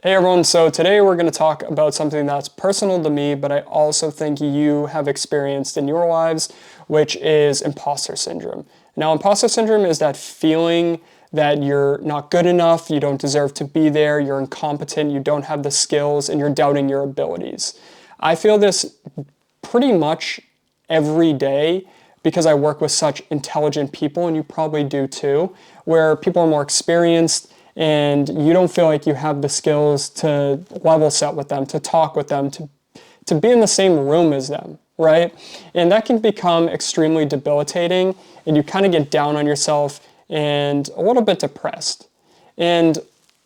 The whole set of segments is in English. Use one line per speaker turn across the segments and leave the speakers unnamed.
Hey everyone, so today we're going to talk about something that's personal to me, but I also think you have experienced in your lives, which is imposter syndrome. Now, imposter syndrome is that feeling that you're not good enough, you don't deserve to be there, you're incompetent, you don't have the skills, and you're doubting your abilities. I feel this pretty much every day because I work with such intelligent people, and you probably do too, where people are more experienced and you don't feel like you have the skills to level set with them, to talk with them, to be in the same room as them, right? And that can become extremely debilitating, and you kind of get down on yourself and a little bit depressed. And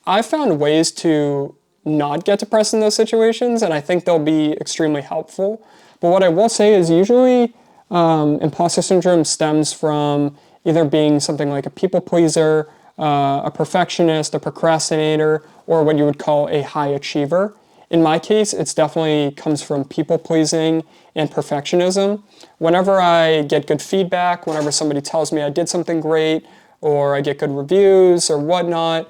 I found ways to not get depressed in those situations, and I think they'll be extremely helpful. But what I will say is usually imposter syndrome stems from either being something like a people pleaser, a perfectionist, a procrastinator, or what you would call a high achiever. In my case, it's definitely comes from people pleasing and perfectionism. Whenever I get good feedback, whenever somebody tells me I did something great, or I get good reviews or whatnot,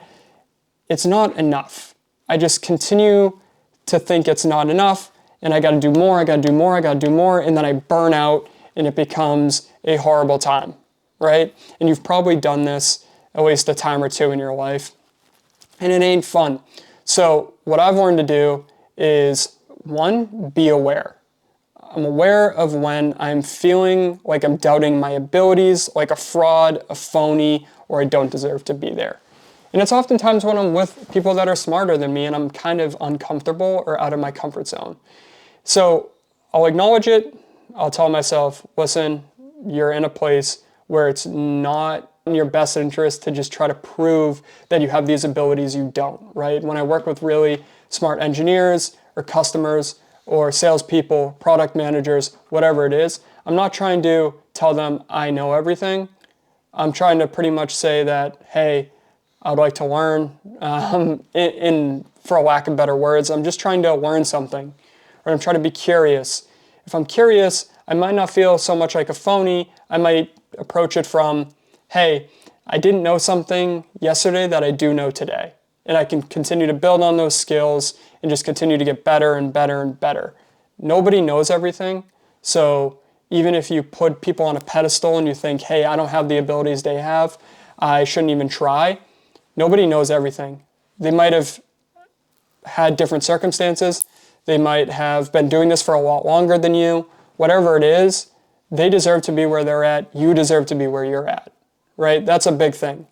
it's not enough. I just continue to think it's not enough, and I gotta do more, I gotta do more, I gotta do more, and then I burn out and it becomes a horrible time, right? And you've probably done this at least a time or two in your life, and it ain't fun. So what I've learned to do is, one, be aware. I'm aware of when I'm feeling like I'm doubting my abilities, like a fraud, a phony, or I don't deserve to be there. And it's oftentimes when I'm with people that are smarter than me and I'm kind of uncomfortable or out of my comfort zone. So I'll acknowledge it. I'll tell myself, listen, you're in a place where it's not in your best interest to just try to prove that you have these abilities you don't, right? When I work with really smart engineers or customers or salespeople, product managers, whatever it is, I'm not trying to tell them I know everything. I'm trying to pretty much say that, hey, I'd like to learn, for a lack of better words, I'm just trying to learn something, or I'm trying to be curious. If I'm curious, I might not feel so much like a phony. I might approach it from, hey, I didn't know something yesterday that I do know today. And I can continue to build on those skills and just continue to get better and better and better. Nobody knows everything. So even if you put people on a pedestal and you think, hey, I don't have the abilities they have, I shouldn't even try. Nobody knows everything. They might have had different circumstances. They might have been doing this for a lot longer than you. Whatever it is, they deserve to be where they're at. You deserve to be where you're at, right? That's a big thing.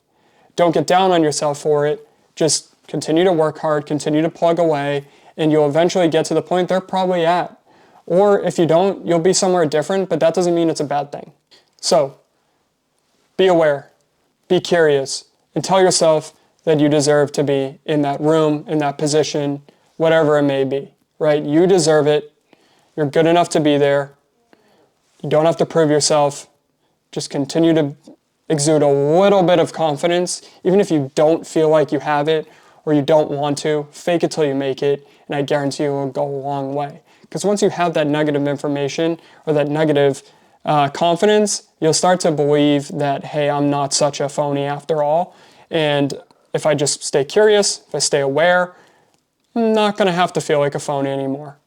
Don't get down on yourself for it. Just continue to work hard, continue to plug away, and you'll eventually get to the point they're probably at. Or if you don't, you'll be somewhere different, but that doesn't mean it's a bad thing. So be aware, be curious, and tell yourself that you deserve to be in that room, in that position, whatever it may be, right? You deserve it. You're good enough to be there. You don't have to prove yourself. Just continue to exude a little bit of confidence, even if you don't feel like you have it or you don't want to. Fake it till you make it, and I guarantee you it will go a long way. Because once you have that negative information or that negative confidence, you'll start to believe that, hey, I'm not such a phony after all. And if I just stay curious, if I stay aware, I'm not going to have to feel like a phony anymore.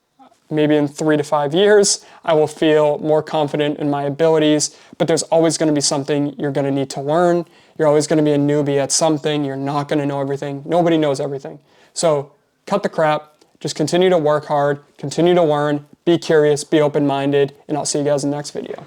Maybe in 3 to 5 years, I will feel more confident in my abilities, but there's always going to be something you're going to need to learn. You're always going to be a newbie at something. You're not going to know everything. Nobody knows everything. So cut the crap. Just continue to work hard, continue to learn, be curious, be open-minded, and I'll see you guys in the next video.